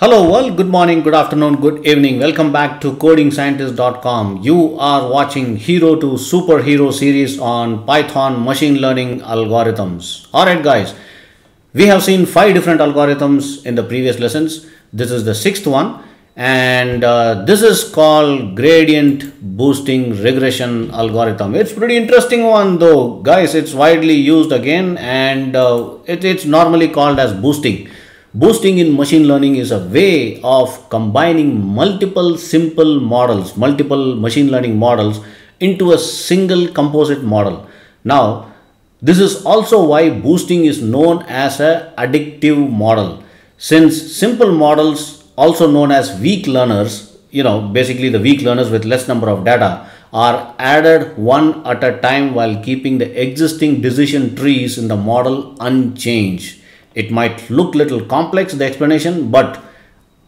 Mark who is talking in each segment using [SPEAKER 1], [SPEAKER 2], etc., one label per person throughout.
[SPEAKER 1] Hello world, good morning, good afternoon, good evening. Welcome back to codingscientist.com. You are watching Hero to Superhero series on Python machine learning algorithms. Alright guys, we have seen 5 different algorithms in the previous lessons. This is the 6th one and this is called gradient boosting regression algorithm. It's pretty interesting one though guys. It's widely used again and it's normally called as boosting. Boosting in machine learning is a way of combining multiple simple models, multiple machine learning models into a single composite model. Now, this is also why boosting is known as an additive model. Since simple models, also known as weak learners, basically the weak learners with less number of data, are added one at a time while keeping the existing decision trees in the model unchanged. It might look little complex, the explanation, but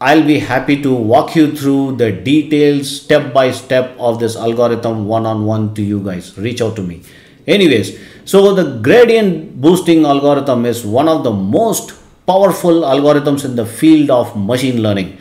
[SPEAKER 1] I'll be happy to walk you through the details step by step of this algorithm one-on-one to you guys. Reach out to me. Anyways, so the gradient boosting algorithm is one of the most powerful algorithms in the field of machine learning.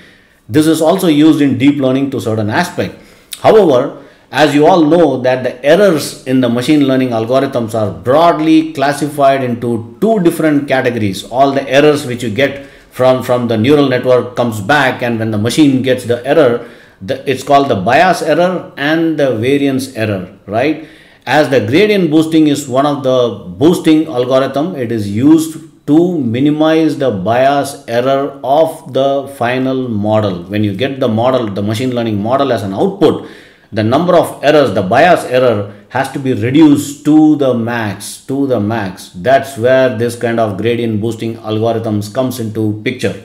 [SPEAKER 1] This is also used in deep learning to a certain aspect. However, as you all know that the errors in the machine learning algorithms are broadly classified into 2 different categories. All the errors which you get from the neural network comes back, and when the machine gets the error, it's called the bias error and the variance error, right? As the gradient boosting is one of the boosting algorithm, it is used to minimize the bias error of the final model. When you get the model, the machine learning model as an output, the number of errors, the bias error has to be reduced to the max, That's where this kind of gradient boosting algorithms comes into picture.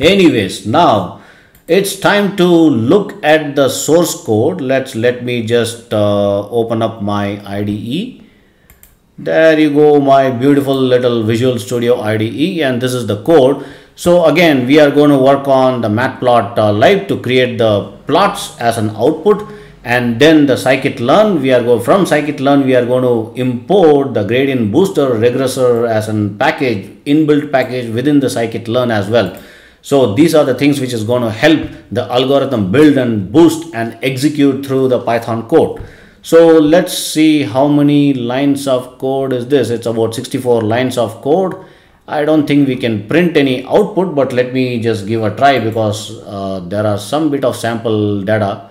[SPEAKER 1] Anyways, now it's time to look at the source code. Let me just open up my IDE. There you go, my beautiful little Visual Studio IDE, and this is the code. So again, we are going to work on the matplotlib to create the plots as an output, and then the scikit-learn. From scikit-learn we are going to import the gradient booster regressor as an package, inbuilt package within the scikit-learn as well. So these are the things which is going to help the algorithm build and boost and execute through the Python code. So let's see how many lines of code is this. It's about 64 lines of code. I don't think we can print any output, but let me just give a try because there are some bit of sample data.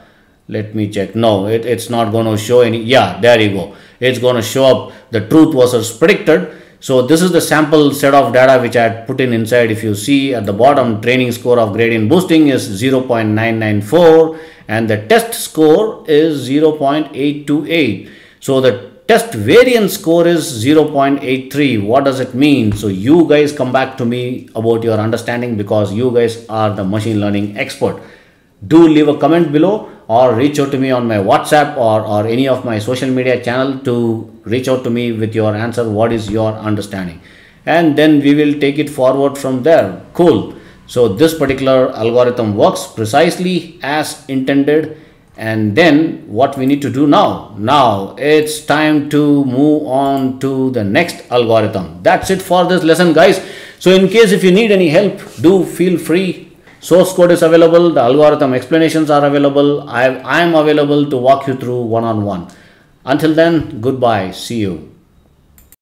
[SPEAKER 1] Let me check. No, it's not going to show any. Yeah, there you go. It's going to show up the truth versus predicted. So this is the sample set of data which I had put in inside. If you see at the bottom, training score of gradient boosting is 0.994 and the test score is 0.828. So the test variance score is 0.83. What does it mean? So you guys come back to me about your understanding because you guys are the machine learning expert. Do leave a comment below or reach out to me on my WhatsApp or any of my social media channel to reach out to me with your answer. What is your understanding? And then we will take it forward from there. Cool. So this particular algorithm works precisely as intended. And then what we need to do now it's time to move on to the next algorithm. That's it for this lesson guys. So in case if you need any help, do feel free. Source code is available, the algorithm explanations are available. I am available to walk you through one-on-one. Until then, goodbye, see you.